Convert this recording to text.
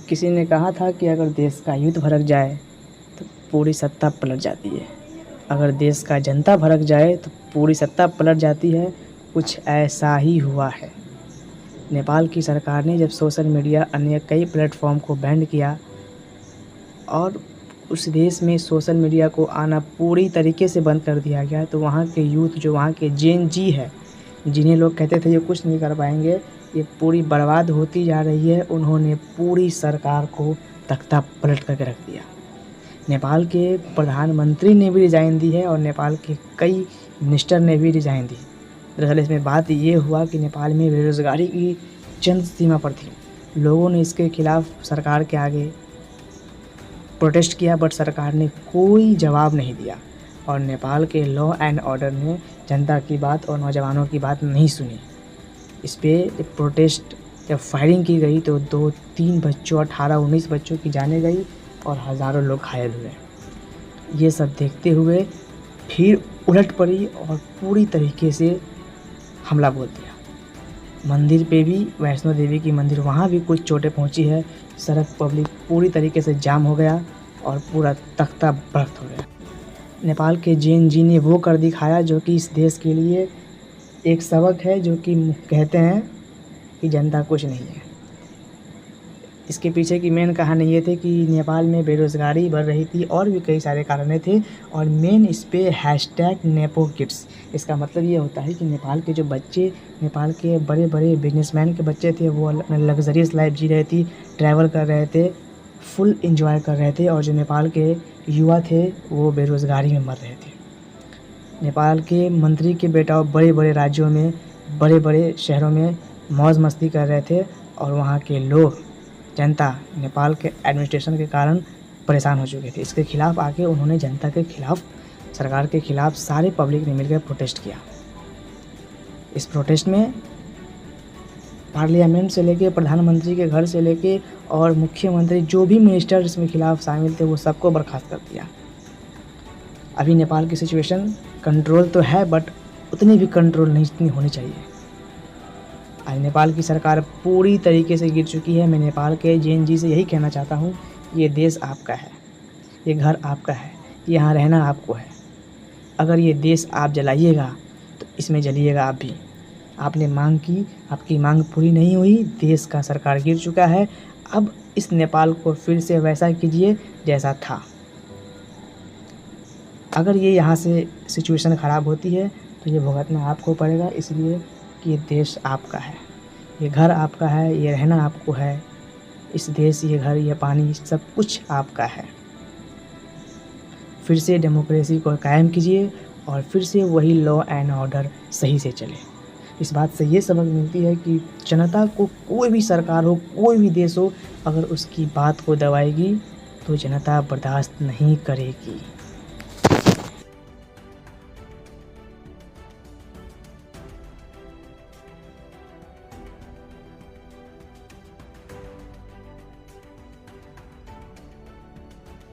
किसी ने कहा था कि अगर देश का युद्ध भड़क जाए तो पूरी सत्ता पलट जाती है। अगर देश का जनता भड़क जाए तो पूरी सत्ता पलट जाती है। कुछ ऐसा ही हुआ है। नेपाल की सरकार ने जब सोशल मीडिया अन्य कई प्लेटफॉर्म को बैन किया और उस देश में सोशल मीडिया को आना पूरी तरीके से बंद कर दिया गया, तो वहाँ के यूथ, जो वहाँ के जेन जी है, जिन्हें लोग कहते थे ये कुछ नहीं कर पाएंगे, ये पूरी बर्बाद होती जा रही है, उन्होंने पूरी सरकार को तख्ता पलट करके रख दिया। नेपाल के प्रधानमंत्री ने भी रिज़ाइन दी है और नेपाल के कई मिनिस्टर ने भी रिज़ाइन दी। दरअसल इसमें बात ये हुआ कि नेपाल में बेरोज़गारी की चंद सीमा पर थी। लोगों ने इसके खिलाफ सरकार के आगे प्रोटेस्ट किया, बट सरकार ने कोई जवाब नहीं दिया और नेपाल के लॉ एंड ऑर्डर ने जनता की बात और नौजवानों की बात नहीं सुनी। इस पे प्रोटेस्ट जब फायरिंग की गई तो 2-3 बच्चों, 18-19 बच्चों की जानें गई और हज़ारों लोग घायल हुए। ये सब देखते हुए फिर उलट पड़ी और पूरी तरीके से हमला बोल दिया। मंदिर पे भी, वैष्णो देवी की मंदिर, वहाँ भी कुछ चोटें पहुँची है। सड़क पब्लिक पूरी तरीके से जाम हो गया और पूरा तख्ता बख्त हो गया। नेपाल के जेन जी ने वो कर दिखाया जो कि इस देश के लिए एक सबक है, जो कि कहते हैं कि जनता कुछ नहीं है। इसके पीछे की मेन कहानी ये थी कि नेपाल में बेरोज़गारी बढ़ रही थी और भी कई सारे कारण थे और मेन इस पे हैशटैग नेपो किड्स। इसका मतलब ये होता है कि नेपाल के जो बच्चे, नेपाल के बड़े बड़े बिजनेसमैन के बच्चे थे, वो लग्जरियस लाइफ जी रहे थे, ट्रैवल कर रहे थे, फुल इंजॉय कर रहे थे, और जो नेपाल के युवा थे वो बेरोज़गारी में मर रहे थे। नेपाल के मंत्री के बेटा बड़े बड़े राज्यों में, बड़े बड़े शहरों में मौज मस्ती कर रहे थे और वहाँ के लोग, जनता, नेपाल के एडमिनिस्ट्रेशन के कारण परेशान हो चुके थे। इसके खिलाफ आके उन्होंने जनता के खिलाफ, सरकार के खिलाफ सारे पब्लिक ने मिलकर प्रोटेस्ट किया। इस प्रोटेस्ट में पार्लियामेंट से लेके, प्रधानमंत्री के घर से लेके और मुख्यमंत्री, जो भी मिनिस्टर इसमें खिलाफ शामिल थे, वो सबको बर्खास्त कर दिया। अभी नेपाल की सिचुएशन कंट्रोल तो है, बट उतनी भी कंट्रोल नहीं जितनी होनी चाहिए। आज नेपाल की सरकार पूरी तरीके से गिर चुकी है। मैं नेपाल के जेन जी से यही कहना चाहता हूँ, ये देश आपका है, ये घर आपका है, यहाँ रहना आपको है। अगर ये देश आप जलाइएगा तो इसमें जलिएगा आप भी। आपने मांग की, आपकी मांग पूरी नहीं हुई, देश का सरकार गिर चुका है। अब इस नेपाल को फिर से वैसा कीजिए जैसा था। अगर ये यहाँ से सिचुएशन ख़राब होती है तो ये भुगतना आपको पड़ेगा, इसलिए कि ये देश आपका है, ये घर आपका है, ये रहना आपको है। इस देश, ये घर, ये पानी, सब कुछ आपका है। फिर से डेमोक्रेसी को कायम कीजिए और फिर से वही लॉ एंड ऑर्डर सही से चले। इस बात से ये सबक मिलती है कि जनता को, कोई भी सरकार हो, कोई भी देश हो, अगर उसकी बात को दबाएगी तो जनता बर्दाश्त नहीं करेगी।